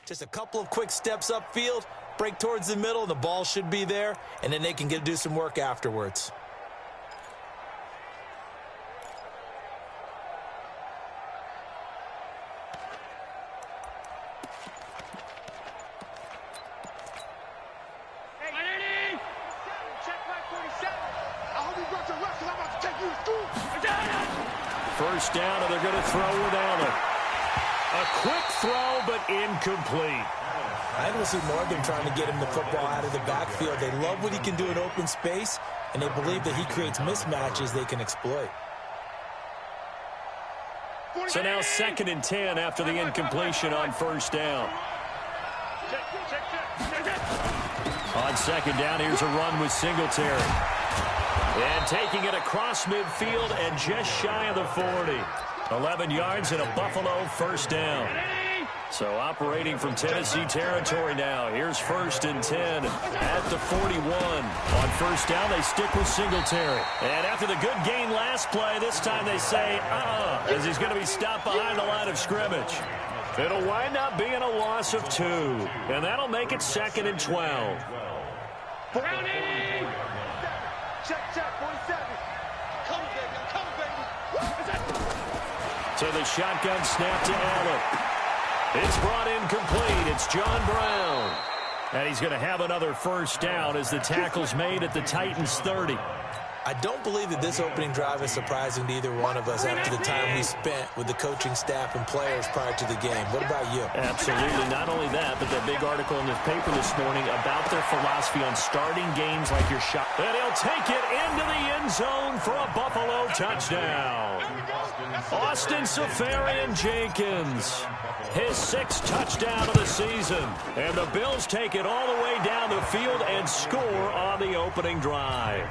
Just a couple of quick steps upfield, break towards the middle, and the ball should be there, and then they can do some work afterwards. First down, and they're going to throw without it. A quick throw, but incomplete. I don't see more of them trying to get him the football out of the backfield. They love what he can do in open space, and they believe that he creates mismatches they can exploit. So now 2nd and 10 after the incompletion on first down. On 2nd down, here's a run with Singletary. And taking it across midfield and just shy of the 40. 11 yards and a Buffalo first down. So operating from Tennessee territory now. Here's 1st and 10 at the 41. On first down, they stick with Singletary. And after the good gain last play, this time they say, as he's going to be stopped behind the line of scrimmage. It'll wind up being a loss of 2. And that'll make it 2nd and 12. Brownie! Check, 47. Come, baby. So the shotgun snap to Allen. It's brought in complete. It's John Brown. And he's going to have another first down as the tackle's made at the Titans' 30. I don't believe that this opening drive is surprising to either one of us after the time we spent with the coaching staff and players prior to the game. What about you? Absolutely. Not only that, but that big article in the paper this morning about their philosophy on starting games like your shot. And he'll take it into the end zone for a Buffalo touchdown. Austin Seferian-Jenkins, his 6th touchdown of the season. And the Bills take it all the way down the field and score on the opening drive.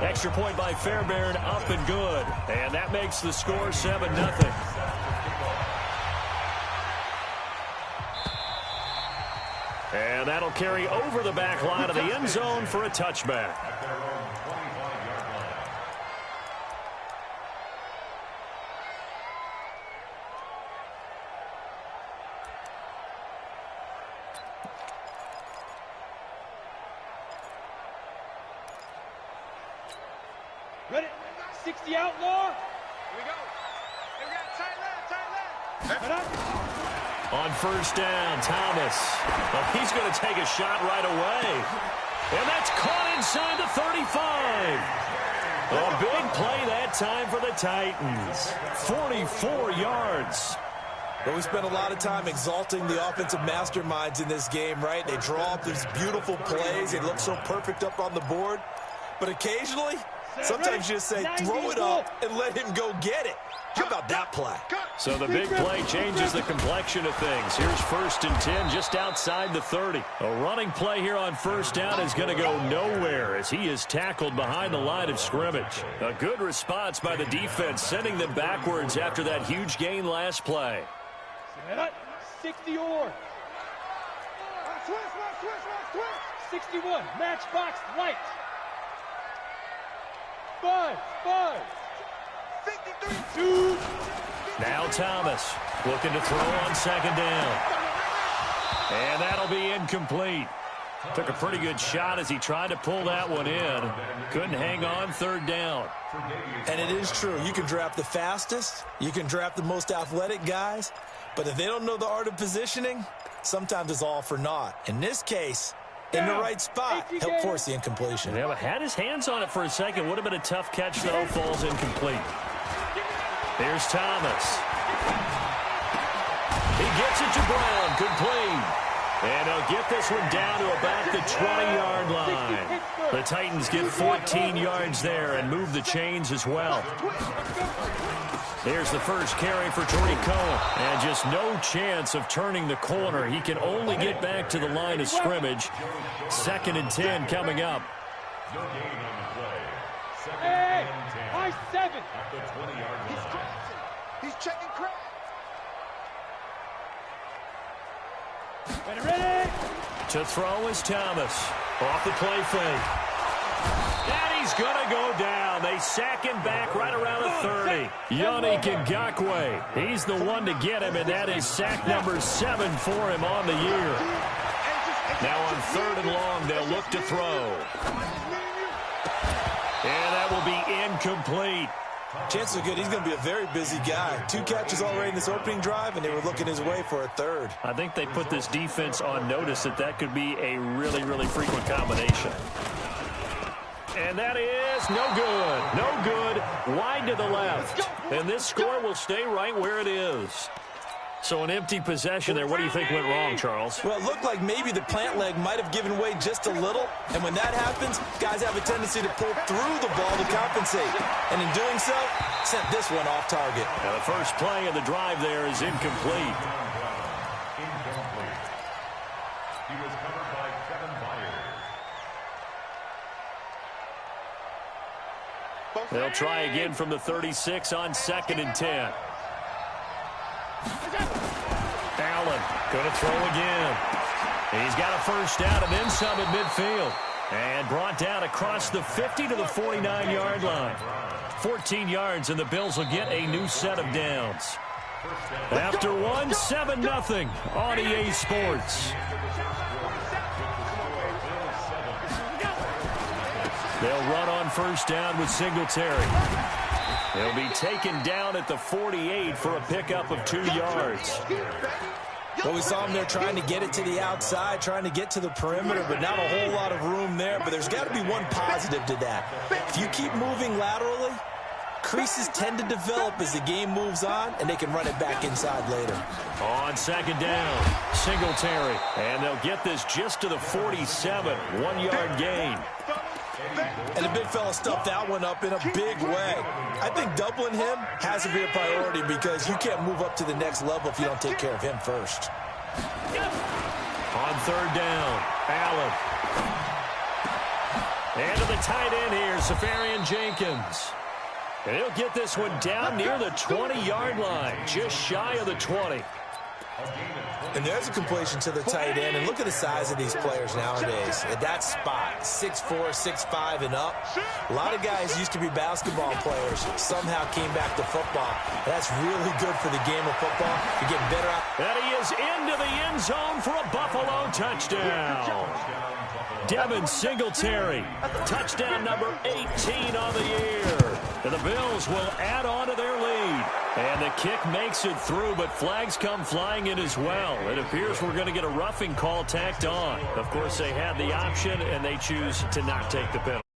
Extra point by Fairbairn, up and good. And that makes the score 7-0. And that'll carry over the back line of the end zone for a touchback. Ready? 60 outlaw. Here we go. Here we got tight left. On first down, Thomas. Well, he's going to take a shot right away. And that's caught inside the 35. A big play that time for the Titans. 44 yards. But we spent a lot of time exalting the offensive masterminds in this game, right? They draw up these beautiful plays. They look so perfect up on the board. But occasionally, sometimes you just say, throw it up and let him go get it. How about that play? So the big play changes the complexion of things. Here's 1st and 10 just outside the 30. A running play here on first down is going to go nowhere as he is tackled behind the line of scrimmage. A good response by the defense, sending them backwards after that huge gain last play. 60 or. 61, matchbox light. 5. 53. 2. Now Thomas looking to throw on 2nd down. And that'll be incomplete. Took a pretty good shot as he tried to pull that one in. Couldn't hang on 3rd down. And it is true. You can draft the fastest. You can draft the most athletic guys. But if they don't know the art of positioning, sometimes it's all for naught. In this case, in the right spot, helped force the incompletion. Yeah, but had his hands on it for a second. Would have been a tough catch, though. Falls incomplete. Here's Thomas. He gets it to Brown. Complete. And he'll get this one down to about the 20-yard line. The Titans get 14 yards there and move the chains as well. Here's the first carry for Tariq Cohen. And just no chance of turning the corner. He can only get back to the line of scrimmage. 2nd and 10 coming up. Hey, high 7. He's checking crap. Ready? To throw is Thomas. Off the play fake. And he's going to go down. They sack him back right around the 30. Yannick Ngakoue. He's the one to get him, and that is sack number 7 for him on the year. Now on 3rd and long, they'll look to throw. And that will be incomplete. Chances are good he's going to be a very busy guy. 2 catches already in this opening drive, and they were looking his way for a 3rd. I think they put this defense on notice that could be a really, really frequent combination. And that is no good. No good. Wide to the left. And this score will stay right where it is. So an empty possession there. What do you think went wrong, Charles? Well, it looked like maybe the plant leg might have given way just a little. And when that happens, guys have a tendency to pull through the ball to compensate. And in doing so, sent this one off target. Now the first play of the drive there is incomplete. He was covered by 7 Byers. They'll try again from the 36 on 2nd and 10. Allen going to throw again. He's got a first down and then some at midfield. And brought down across the 50 to the 49-yard line. 14 yards, and the Bills will get a new set of downs. After one, 7-0 on EA Sports. They'll run on first down with Singletary. He'll be taken down at the 48 for a pickup of 2 yards. Well, we saw him there trying to get it to the outside, trying to get to the perimeter, but not a whole lot of room there. But there's got to be one positive to that. If you keep moving laterally, creases tend to develop as the game moves on, and they can run it back inside later. On 2nd down, Singletary. And they'll get this just to the 47, 1-yard gain. And the big fella stuffed that one up in a big way. I think doubling him has to be a priority because you can't move up to the next level if you don't take care of him first. On 3rd down, Allen. And to the tight end here, Safarian Jenkins. And he'll get this one down near the 20-yard line, just shy of the 20. And there's a completion to the tight end. And look at the size of these players nowadays. At that spot, 6'4", 6'5", and up. A lot of guys used to be basketball players. Somehow came back to football. That's really good for the game of football. You're getting better out. And he is into the end zone for a Buffalo touchdown. Devin Singletary, touchdown number 18 on the year. And the Bills will add on to their lead. And the kick makes it through, but flags come flying in as well. It appears we're going to get a roughing call tacked on. Of course, they had the option, and they choose to not take the penalty.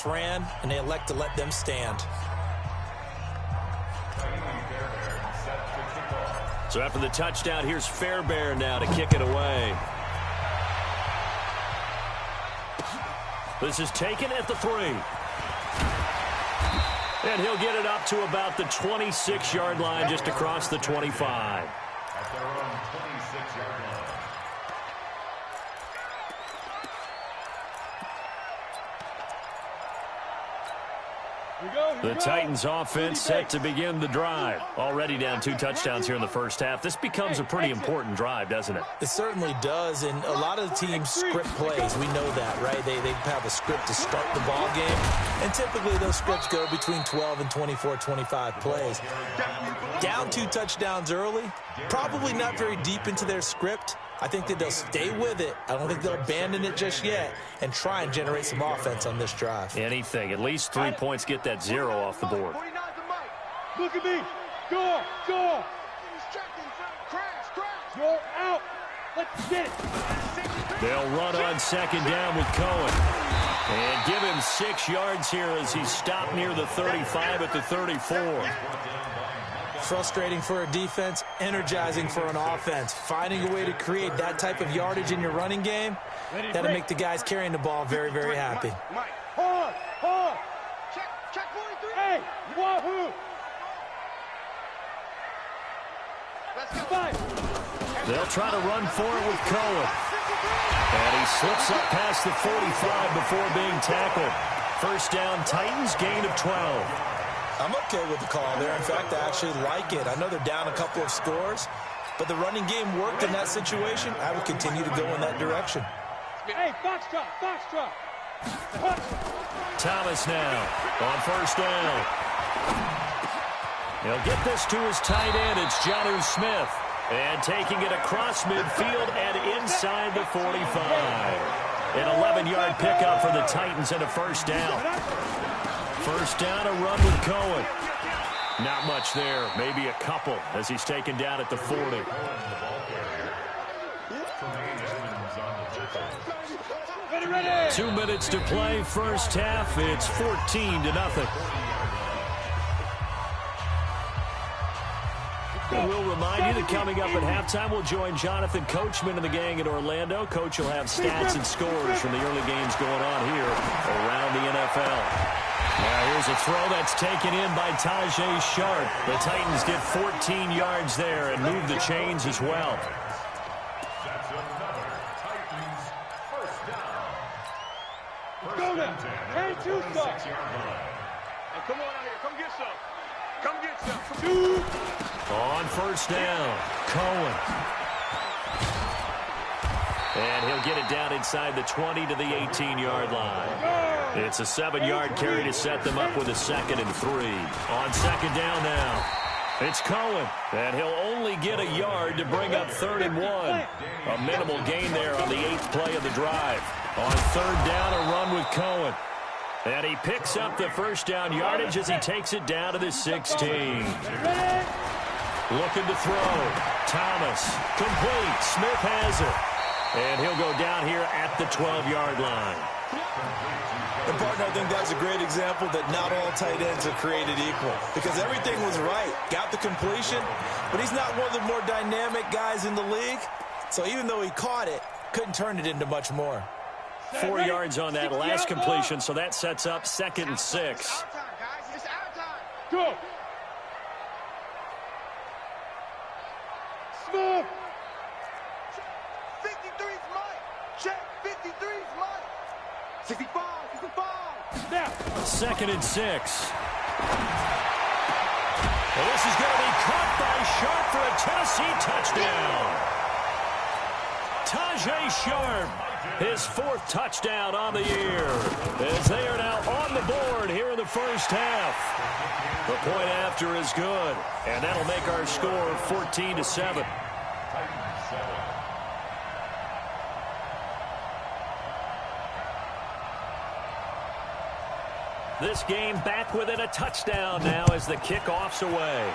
Ran, and they elect to let them stand. So after the touchdown, here's Fairbairn now to kick it away. This is taken at the 3. And he'll get it up to about the 26-yard line, just across the 25. At their own 26-yard line. The Titans offense set to begin the drive. Already down 2 touchdowns here in the first half. This becomes a pretty important drive, doesn't it? It certainly does, and a lot of the teams script plays. We know that, right? They have a script to start the ball game, and typically those scripts go between 12 and 24, 25 plays. Down 2 touchdowns early, probably not very deep into their script. I think that they'll stay with it. I don't think they'll abandon it just yet and try and generate some offense on this drive. Anything. At least 3 points, get that 0 off the board. Look at me. Go. You're out. Let's get it. They'll run on 2nd down with Cohen. And give him 6 yards here as he's stopped near the 35 at the 34. Frustrating for a defense, energizing for an offense. Finding a way to create that type of yardage in your running game, that'll make the guys carrying the ball very, very happy. Hold. Check 43. Hey, wahoo. Let's go. They'll try to run for it with Cohen. And he slips up past the 45 before being tackled. First down, Titans, gain of 12. I'm okay with the call there. In fact, I actually like it. I know they're down a couple of scores, but the running game worked in that situation. I would continue to go in that direction. Hey, box drop. Thomas now on first down. He'll get this to his tight end. It's Jonnu Smith. And taking it across midfield and inside the 45. An 11-yard pickup for the Titans and a first down. First down, a run with Cohen. Not much there, maybe a couple as he's taken down at the 40. 2 minutes to play, first half. It's 14-0. And we'll remind you that coming up at halftime, we'll join Jonathan Coachman and the gang in Orlando. Coach will have stats and scores from the early games going on here around the NFL. Now here's a throw that's taken in by Tajay Sharp. The Titans get 14 yards there and move the chains as well. That's another Titans first down. Go now. Hey, two stuff. Hey, come on out here. Come get some. Come get some. Two. On first down, Cohen. And he'll get it down inside the 20 to the 18-yard line. It's a 7-yard carry to set them up with a 2nd and 3. On second down now, it's Cohen. And he'll only get a yard to bring up 3rd and 1. A minimal gain there on the 8th play of the drive. On third down, a run with Cohen. And he picks up the first down yardage as he takes it down to the 16. Looking to throw. Thomas. Complete. Smith has it. And he'll go down here at the 12-yard line. And, partner, I think that's a great example that not all tight ends are created equal. Because everything was right. Got the completion. But he's not one of the more dynamic guys in the league. So even though he caught it, couldn't turn it into much more. 4 yards on that last completion, so that sets up 2nd and 6. It's our time, guys. It's our time. Go. Smith. 53's mine. Check. 53's mine. 65. 65. Now. 2nd and 6. Well, this is going to be caught by Sharp for a Tennessee touchdown. Tajay Sharp, his 4th touchdown on the year, as they are now on the board here in the first half. The point after is good, and that'll make our score 14-7. This game back within a touchdown now as the kickoff's away.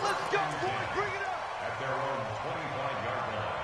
Let's go, boys. Bring it up. At their own 25-yard line.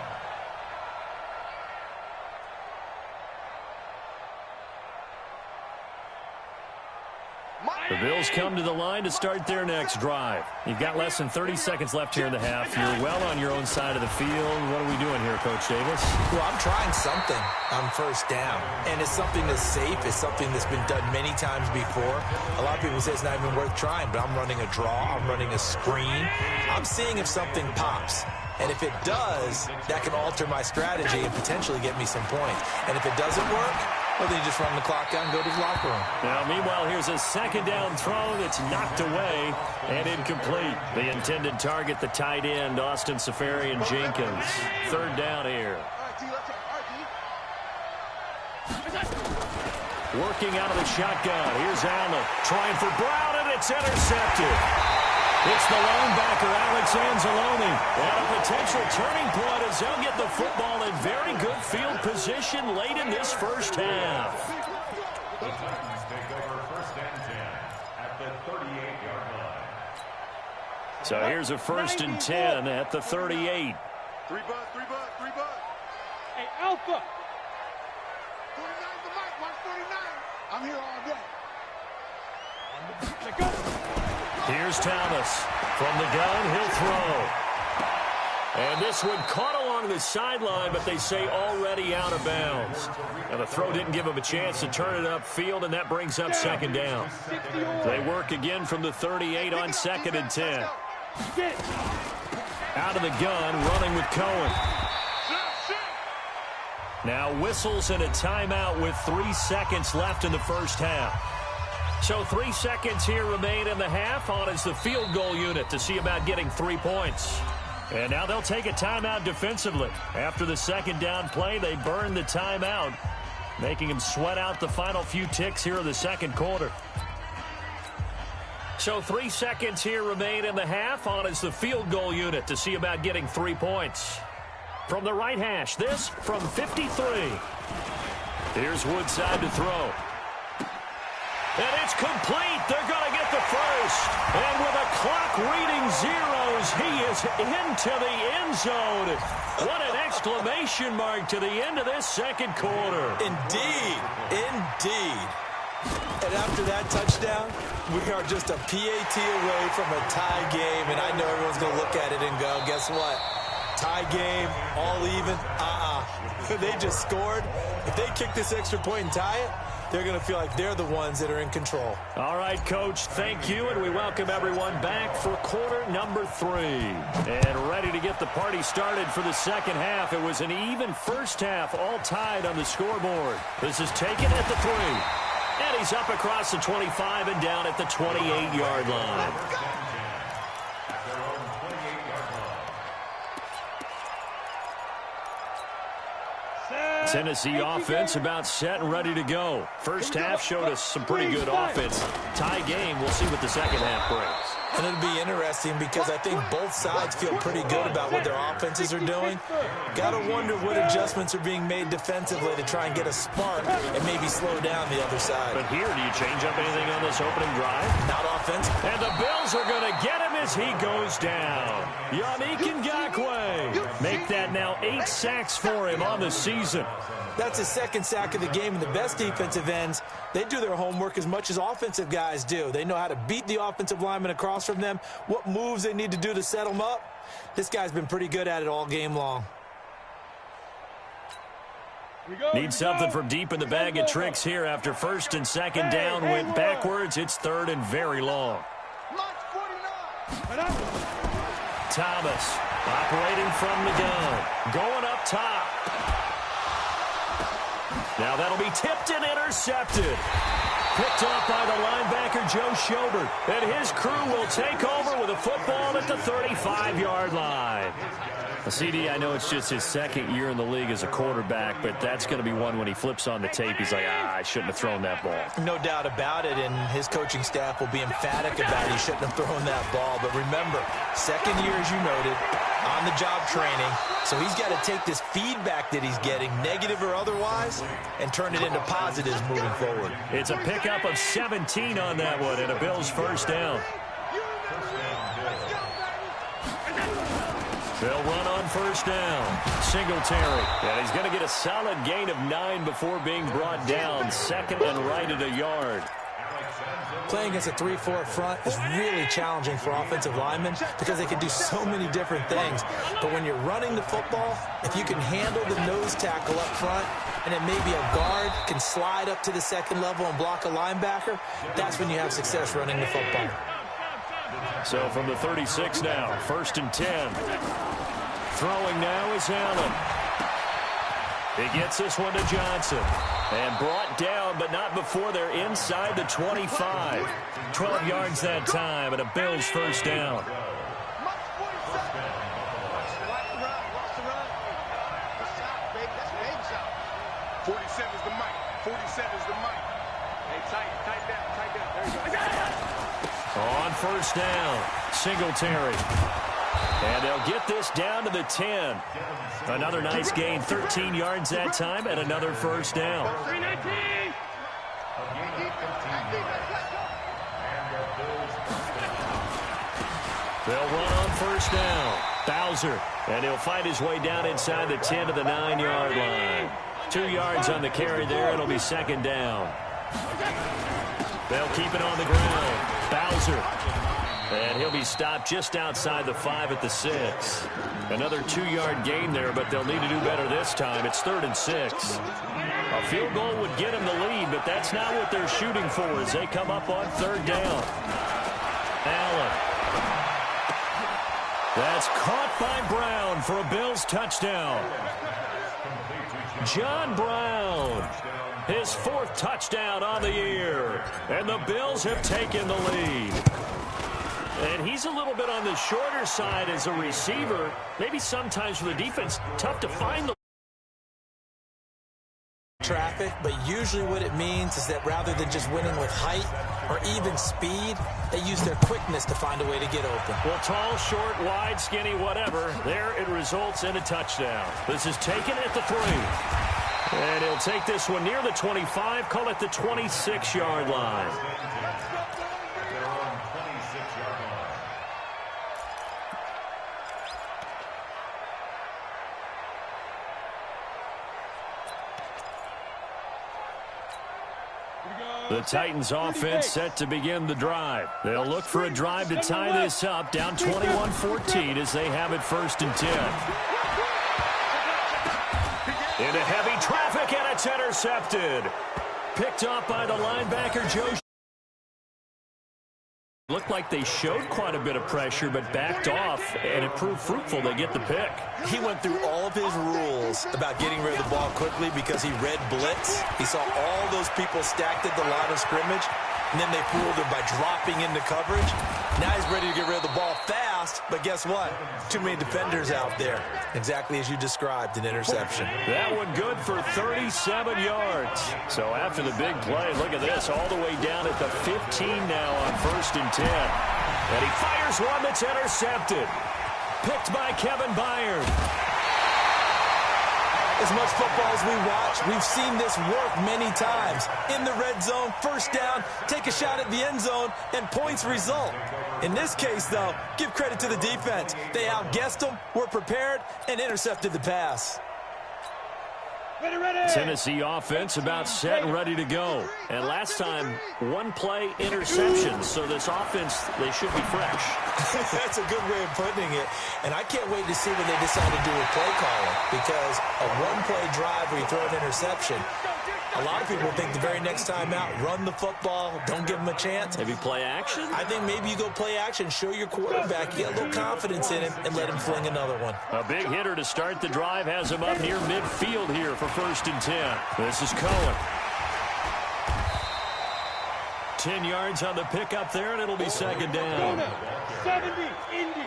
The Bills come to the line to start their next drive. You've got less than 30 seconds left here in the half. You're well on your own side of the field. What are we doing here, Coach Davis? Well, I'm trying something on first down. And it's something that's safe. It's something that's been done many times before. A lot of people say it's not even worth trying, but I'm running a draw. I'm running a screen. I'm seeing if something pops. And if it does, that can alter my strategy and potentially get me some points. And if it doesn't work, well, then you just run the clock down and go to the locker room. Now, meanwhile, here's a second down throw that's knocked away and incomplete. The intended target, the tight end, Austin Safarian-Jenkins. Third down here. Working out of the shotgun. Here's Allen trying for Brown, and it's intercepted. It's the linebacker, Alex Anzalone. And a potential turning point as they'll get the football in very good field position late in this first half. The Titans take over 1st and 10 at the 38-yard line. So here's a 1st and 10 at the 38. 3 bud. Hey, Alpha. 49's the mic. Watch 49. I'm here all day. Let's go. Here's Thomas. From the gun, he'll throw. And this one caught along the sideline, but they say already out of bounds. Now, the throw didn't give him a chance to turn it upfield, and that brings up second down. They work again from the 38 on 2nd and 10. Out of the gun, running with Cohen. Now whistles and a timeout with 3 seconds left in the first half. So 3 seconds here remain in the half. On is the field goal unit to see about getting 3 points. And now they'll take a timeout defensively. After the second down play, they burn the timeout, making them sweat out the final few ticks here in the second quarter. So 3 seconds here remain in the half. On is the field goal unit to see about getting 3 points. From the right hash, this from 53. Here's Woodside to throw. And it's complete. They're going to get the first. And with a clock reading zeros, he is into the end zone. What an exclamation mark to the end of this second quarter. Indeed. Indeed. And after that touchdown, we are just a PAT away from a tie game. And I know everyone's going to look at it and go, guess what? Tie game, all even. They just scored. If they kick this extra point and tie it, they're going to feel like they're the ones that are in control. All right, Coach, thank you, and we welcome everyone back for quarter number 3. And ready to get the party started for the second half. It was an even first half, all tied on the scoreboard. This is taken at the 3. And he's up across the 25 and down at the 28-yard line. Tennessee offense about set and ready to go. First half showed us some pretty good offense. Tie game, we'll see what the second half brings. And it'll be interesting because I think both sides feel pretty good about what their offenses are doing. Got to wonder what adjustments are being made defensively to try and get a spark and maybe slow down the other side. But here, do you change up anything on this opening drive? Not offense. And the Bills are going to get him as he goes down. Yannick Ngakoue. Make that now 8 sacks for him on the season. That's his second sack of the game, and the best defensive ends, they do their homework as much as offensive guys do. They know how to beat the offensive lineman across from them, what moves they need to do to set them up. This guy's been pretty good at it all game long. Need something from deep in the bag of tricks here after first and second down went backwards. It's third and very long. Thomas operating from the gun, going up top. Now that'll be tipped and intercepted. Picked off by the linebacker, Joe Schobert. And his crew will take over with a football at the 35-yard line. CD, I know it's just his second year in the league as a quarterback, but that's going to be one when he flips on the tape. He's like, I shouldn't have thrown that ball. No doubt about it, and his coaching staff will be emphatic about it. He shouldn't have thrown that ball. But remember, second year, as you noted, on-the-job training. So he's got to take this feedback that he's getting, negative or otherwise, and turn it into positives moving forward. It's a pickup of 17 on that one, and a Bills first down. They'll run on first down. Singletary. And he's going to get a solid gain of 9 before being brought down. Second and right at a yard. Playing against a 3-4 front is really challenging for offensive linemen because they can do so many different things. But when you're running the football, if you can handle the nose tackle up front, and then maybe a guard can slide up to the second level and block a linebacker, that's when you have success running the football. So from the 36 now, first and 10. Throwing now is Allen. He gets this one to Johnson. And brought down, but not before they're inside the 25. 12 yards that time, and a Bills first down. 47's the mic. 47's the mic. Hey, tight down. There you go. On first down, Singletary. And they'll get this down to the 10. Another nice gain, 13 yards that time, and another first down. They'll run on first down. Bowser, and he'll find his way down inside the 10 to the 9-yard line. 2 yards on the carry there. It'll be second down. They'll keep it on the ground. Bowser. And he'll be stopped just outside the 5 at the 6. Another 2-yard gain there, but they'll need to do better this time. It's 3rd and 6. A field goal would get them the lead, but that's not what they're shooting for as they come up on 3rd down. Allen. That's caught by Brown for a Bills touchdown. John Brown, his 4th touchdown on the year. And the Bills have taken the lead. And he's a little bit on the shorter side as a receiver. Maybe sometimes for the defense, tough to find the traffic, but usually what it means is that rather than just winning with height or even speed, they use their quickness to find a way to get open. Well, tall, short, wide, skinny, whatever, there it results in a touchdown. This is taken at the 3. And he'll take this one near the 25, call it the 26-yard line. The Titans offense set to begin the drive. They'll look for a drive to tie this up, down 21-14 as they have it 1st and 10. Into heavy traffic, and it's intercepted. Picked up by the linebacker, Joe. Looked like they showed quite a bit of pressure, but backed off, and it proved fruitful. They get the pick. He went through all of his rules about getting rid of the ball quickly because he read blitz. He saw all those people stacked at the line of scrimmage, and then they fooled him by dropping into coverage. Now he's ready to get rid of the ball fast, but guess what? Too many defenders out there. Exactly as you described, an interception. That one good for 37 yards. So after the big play, look at this, all the way down at the 15 now on 1st and 10. And he fires one that's intercepted. Picked by Kevin Byard. As much football as we watch, we've seen this work many times. In the red zone, 1st down, take a shot at the end zone, and points result. In this case, though, give credit to the defense. They outguessed them, were prepared, and intercepted the pass. Tennessee offense about set and ready to go. And last time, 1-play interception. So this offense, they should be fresh. That's a good way of putting it. And I can't wait to see what they decide to do with play calling. Because a 1-play drive where you throw an interception, a lot of people think the very next time out, run the football, don't give them a chance. Maybe play action? I think maybe you go play action, show your quarterback, you get a little confidence in him, and let him fling another one. A big hitter to start the drive has him up near midfield here for 1st and 10. This is Cohen. 10 yards on the pickup there, and it'll be 2nd down. 70, Indy.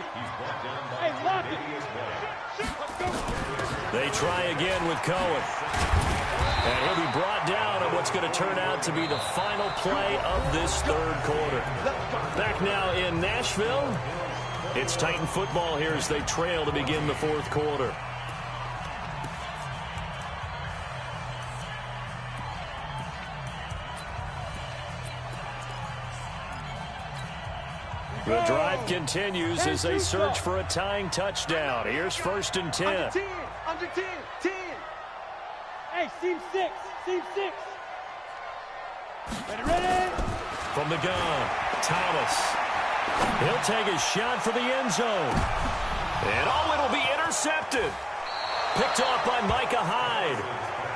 Hey, lock it. They try again with Cohen. And he'll be brought down on what's going to turn out to be the final play of this 3rd quarter. Back now in Nashville. It's Titan football here as they trail to begin the 4th quarter. The drive continues as they search for a tying touchdown. Here's 1st and 10. Under 10, 10. Hey, seam 6, seam 6. Ready? From the gun, Thomas. He'll take a shot for the end zone. And it'll be intercepted. Picked off by Micah Hyde.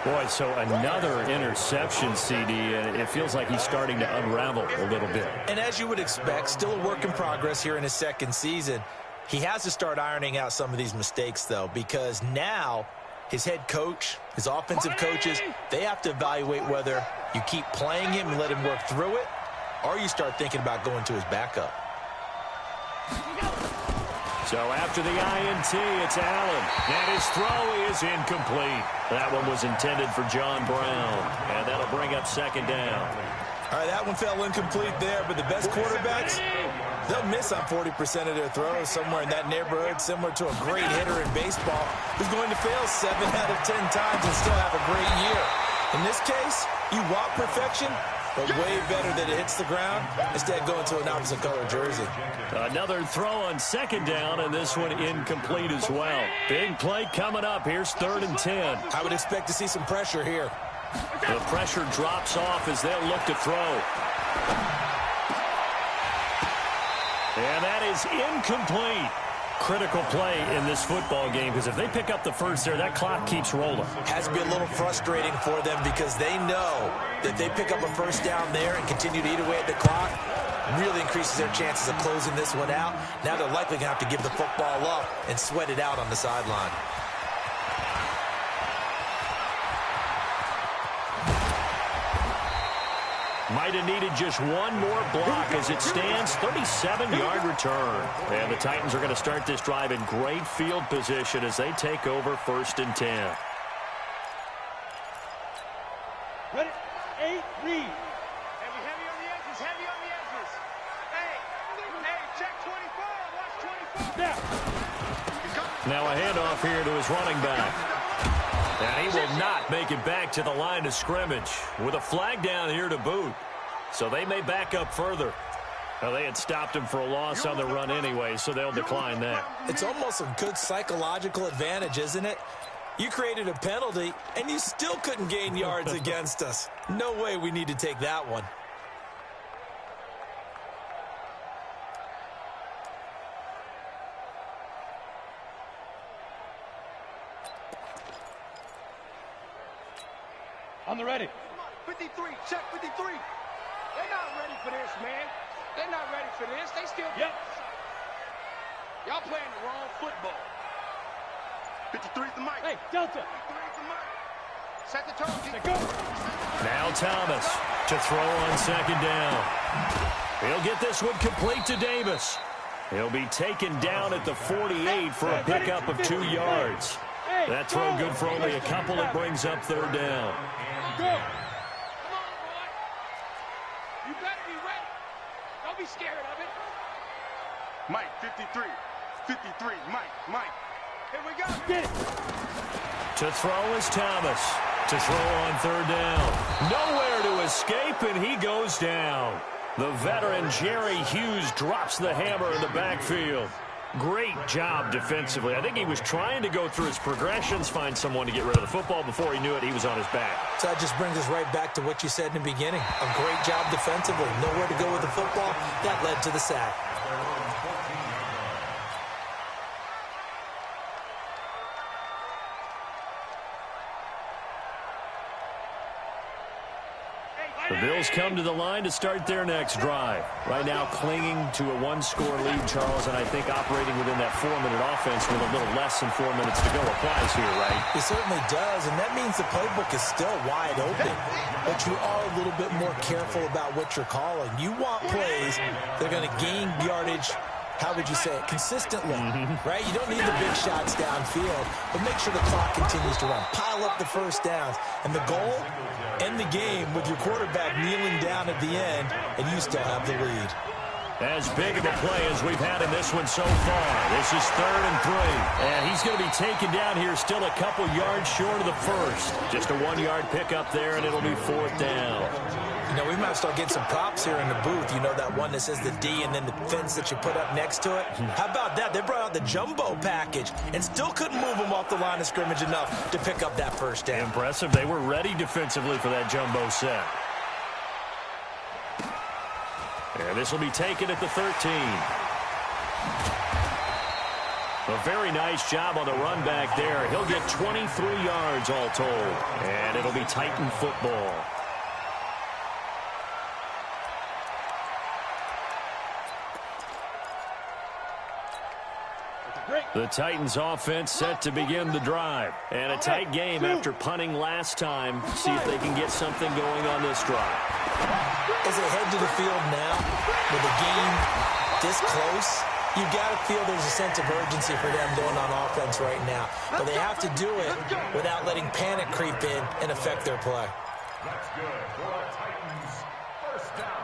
Boy, so another interception, CD, and it feels like he's starting to unravel a little bit. And as you would expect, still a work in progress here in his 2nd season. He has to start ironing out some of these mistakes, though, because now his head coach, his offensive coaches, they have to evaluate whether you keep playing him and let him work through it, or you start thinking about going to his backup. So after the INT, it's Allen. And his throw is incomplete. That one was intended for John Brown. And that'll bring up 2nd down. All right, that one fell incomplete there, but the best quarterbacks, they'll miss on 40% of their throws, somewhere in that neighborhood, similar to a great hitter in baseball who's going to fail 7 out of 10 times and still have a great year. In this case, you want perfection, but way better that it hits the ground instead of going to an opposite color jersey. Another throw on 2nd down, and this one incomplete as well. Big play coming up. Here's 3rd and 10. I would expect to see some pressure here. The pressure drops off as they'll look to throw. And that is incomplete. Critical play in this football game, because if they pick up the first there, that clock keeps rolling. Has to be a little frustrating for them because they know that if they pick up a 1st down there and continue to eat away at the clock, really increases their chances of closing this one out. Now they're likely going to have to give the football up and sweat it out on the sideline. Might have needed just one more block. As it stands, 37-yard return. And the Titans are going to start this drive in great field position as they take over 1st and 10. Ready? 8, read. Heavy on the edges, heavy on the edges. Hey, check 24, watch 24. Now. Now a handoff here to his running back. And he will not make it back to the line of scrimmage with a flag down here to boot. So they may back up further. Well, they had stopped him for a loss on the run anyway, so they'll decline that. It's almost a good psychological advantage, isn't it? You created a penalty, and you still couldn't gain yards against us. No way we need to take that one. On the ready. 53, check 53. They're not ready for this, man. They're not ready for this. They still... Yep. Y'all playing the wrong football. 53's the mic. Hey, Delta. 53's the mic. Set the tone. Set go. Now Thomas to throw on 2nd down. He'll get this one complete to Davis. He'll be taken down at the 48 for a pickup of 2 yards. That throw good for only a couple. It brings up 3rd down. Go. Come on, boy. You better be ready. Don't be scared of it. Mike, 53. 53. Mike. Here we go. Get it. To throw is Thomas. To throw on 3rd down. Nowhere to escape, and he goes down. The veteran Jerry Hughes drops the hammer in the backfield. Great job defensively. I think he was trying to go through his progressions, find someone to get rid of the football. Before he knew it, he was on his back. So that just brings us right back to what you said in the beginning. A great job defensively. Nowhere to go with the football. That led to the sack. The Bills come to the line to start their next drive. Right now clinging to a 1-score lead, Charles, and I think operating within that 4-minute offense with a little less than 4 minutes to go applies here, right? It certainly does, and that means the playbook is still wide open. But you are a little bit more careful about what you're calling. You want plays that are going to gain yardage, how would you say it, consistently, right? You don't need the big shots downfield, but make sure the clock continues to run. Pile up the first downs. And the goal, end the game with your quarterback kneeling down at the end, and you still have the lead. As big of a play as we've had in this one so far. This is 3rd and 3. And he's going to be taken down here still a couple yards short of the first. Just a 1-yard pickup there, and it'll be 4th down. You know, we might start getting some props here in the booth. You know, that one that says the D and then the fence that you put up next to it? How about that? They brought out the jumbo package and still couldn't move them off the line of scrimmage enough to pick up that first down. Impressive. They were ready defensively for that jumbo set. And this will be taken at the 13. A very nice job on the run back there. He'll get 23 yards all told. And it'll be Titan football. The Titans offense set to begin the drive. And a tight game after punting last time. See if they can get something going on this drive. As they head to the field now, with the game this close, you got to feel there's a sense of urgency for them going on offense right now. But they have to do it without letting panic creep in and affect their play. That's good for the Titans. First down.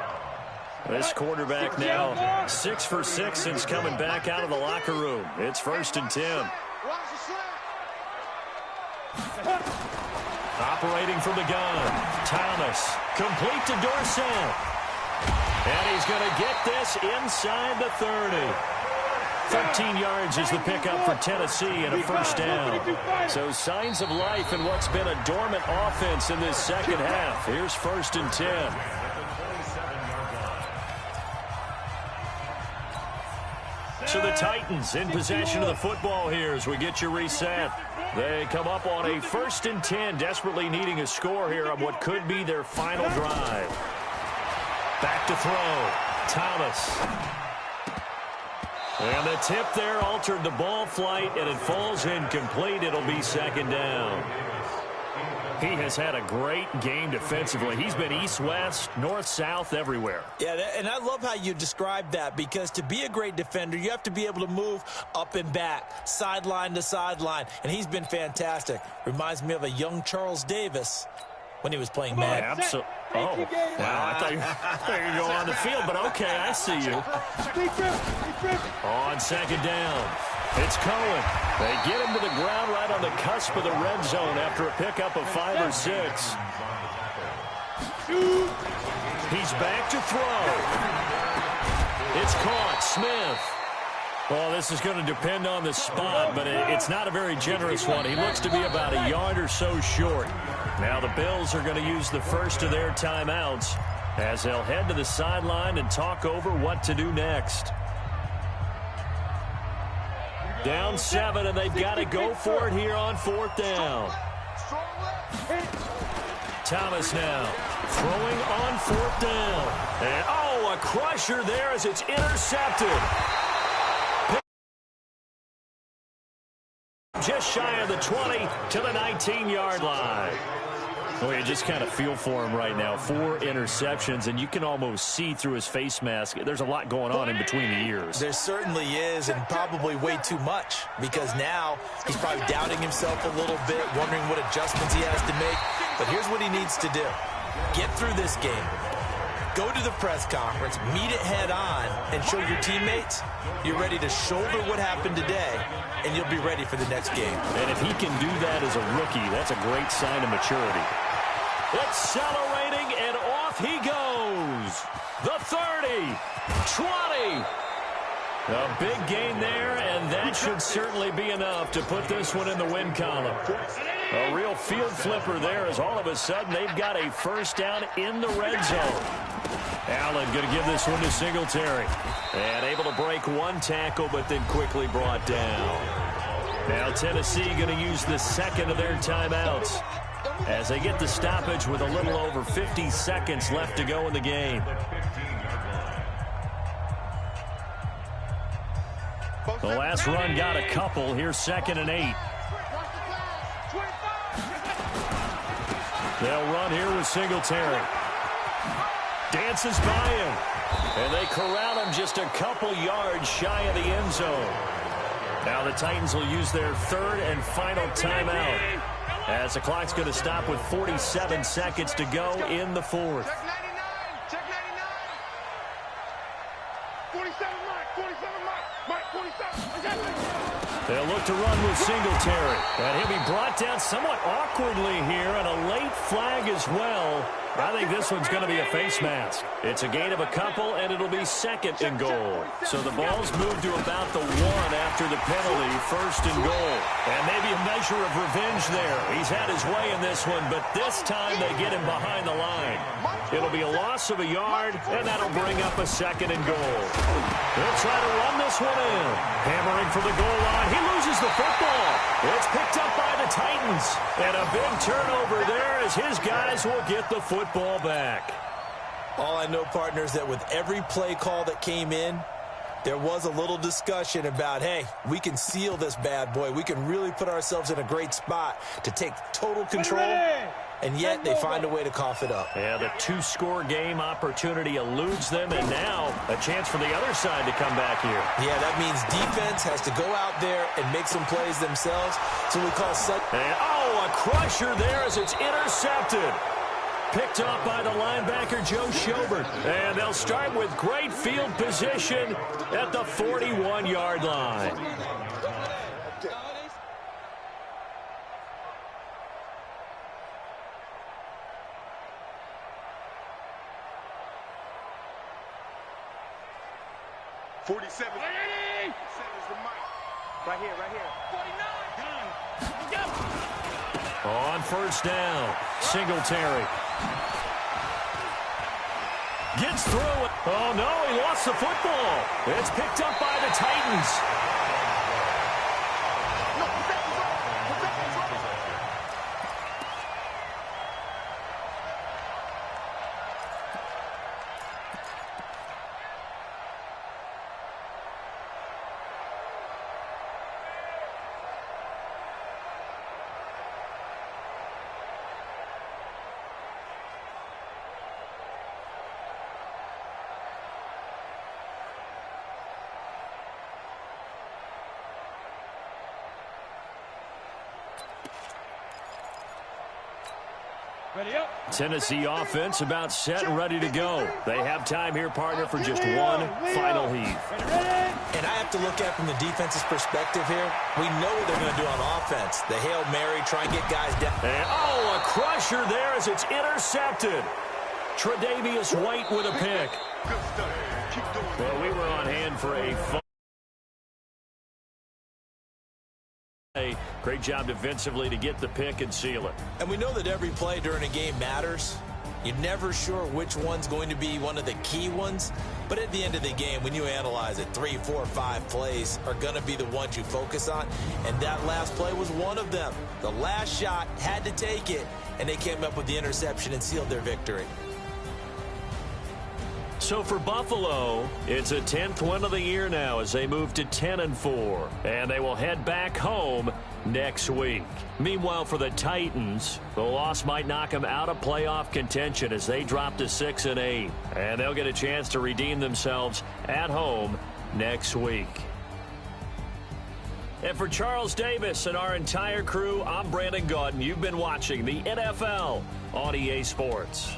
This quarterback now 6 for 6 since coming back out of the locker room. It's 1st and 10. Operating from the gun. Thomas. Complete to Dorsett. And he's going to get this inside the 30. 13 yards is the pickup for Tennessee and a first down. So signs of life in what's been a dormant offense in this second half. Here's 1st and 10. So the Titans in possession of the football here as we get you reset. They come up on a 1st and 10, desperately needing a score here on what could be their final drive. Back to throw. Thomas. And the tip there altered the ball flight, and it falls incomplete. It'll be 2nd down. He has had a great game defensively. He's been east-west, north-south, everywhere. Yeah, and I love how you described that, because to be a great defender, you have to be able to move up and back, sideline to sideline, and he's been fantastic. Reminds me of a young Charles Davis when he was playing Madden. Absolutely. Oh, wow, I thought you were going to go on the field, but okay, I see you. On second down, it's Cohen. They get him to the ground right on the cusp of the red zone after a pickup of 5 or 6. He's back to throw. It's caught. Smith. Well, this is going to depend on the spot, but it's not a very generous one. He looks to be about a yard or so short. Now the Bills are going to use the first of their timeouts as they'll head to the sideline and talk over what to do next. Down 7, and they've got to go for it here on 4th down. Thomas now throwing on 4th down. And, oh, a crusher there as it's intercepted. Just shy of the 20 to the 19-yard line. Well, you just kind of feel for him right now. 4 interceptions, and you can almost see through his face mask. There's a lot going on in between the ears. There certainly is, and probably way too much, because now he's probably doubting himself a little bit, wondering what adjustments he has to make. But here's what he needs to do. Get through this game. Go to the press conference, meet it head on, and show your teammates you're ready to shoulder what happened today, and you'll be ready for the next game. And if he can do that as a rookie, that's a great sign of maturity. Accelerating, and off he goes. The 30, 20. A big gain there, and that should certainly be enough to put this one in the win column. A real field flipper there, as all of a sudden they've got a first down in the red zone. Allen going to give this one to Singletary. And able to break one tackle, but then quickly brought down. Now Tennessee going to use the second of their timeouts as they get the stoppage with a little over 50 seconds left to go in the game. The last run got a couple. Here's 2nd and 8. They'll run here with Singletary. Dances by him. And they corral him just a couple yards shy of the end zone. Now the Titans will use their 3rd and final timeout, as the clock's going to stop with 47 seconds to go in the 4th. Check 99. 47, Mike. 47, Mike. 47. They'll look to run with Singletary. And he'll be brought down somewhat awkwardly here, and a late flag as well. I think this one's going to be a face mask. It's a gain of a couple, and it'll be 2nd and goal. So the ball's moved to about the 1 after the penalty, 1st and goal. And maybe a measure of revenge there. He's had his way in this one, but this time they get him behind the line. It'll be a loss of a yard, and that'll bring up a 2nd and goal. They'll try to run this one in. Hammering for the goal line. He loses the football. It's picked up by the Titans. And a big turnover there as his guys will get the football back. All I know, partners, that with every play call that came in, there was a little discussion about, hey, we can seal this bad boy. We can really put ourselves in a great spot to take total control. And yet they find a way to cough it up. Yeah, the 2-score game opportunity eludes them, and now a chance for the other side to come back here. Yeah, that means defense has to go out there and make some plays themselves. So we call such. And, oh, a crusher there as it's intercepted. Picked up by the linebacker, Joe Schobert. And they'll start with great field position at the 41-yard line. 47. 47 is the mic. Right here, right here. 49. On 1st down, Singletary. Gets through it. Oh, no, he lost the football. It's picked up by the Titans. Ready up. Tennessee offense about set and ready to go. They have time here, partner, for just one final heave. And I have to look at it from the defense's perspective here. We know what they're going to do on offense. The Hail Mary, try and get guys down. And, oh, a crusher there as it's intercepted. Tre'Davious White with a pick. Good stuff. Keep doing it. Well, we were on hand for a fun. Great job defensively to get the pick and seal it. And we know that every play during a game matters. You're never sure which one's going to be one of the key ones. But at the end of the game, when you analyze it, 3, 4, 5 plays are going to be the ones you focus on. And that last play was one of them. The last shot had to take it, and they came up with the interception and sealed their victory. So for Buffalo, it's a 10th win of the year now as they move to 10-4. And they will head back home next week. Meanwhile, for the Titans, the loss might knock them out of playoff contention as they drop to 6-8. And they'll get a chance to redeem themselves at home next week. And for Charles Davis and our entire crew, I'm Brandon Gaudin. You've been watching the NFL on EA Sports.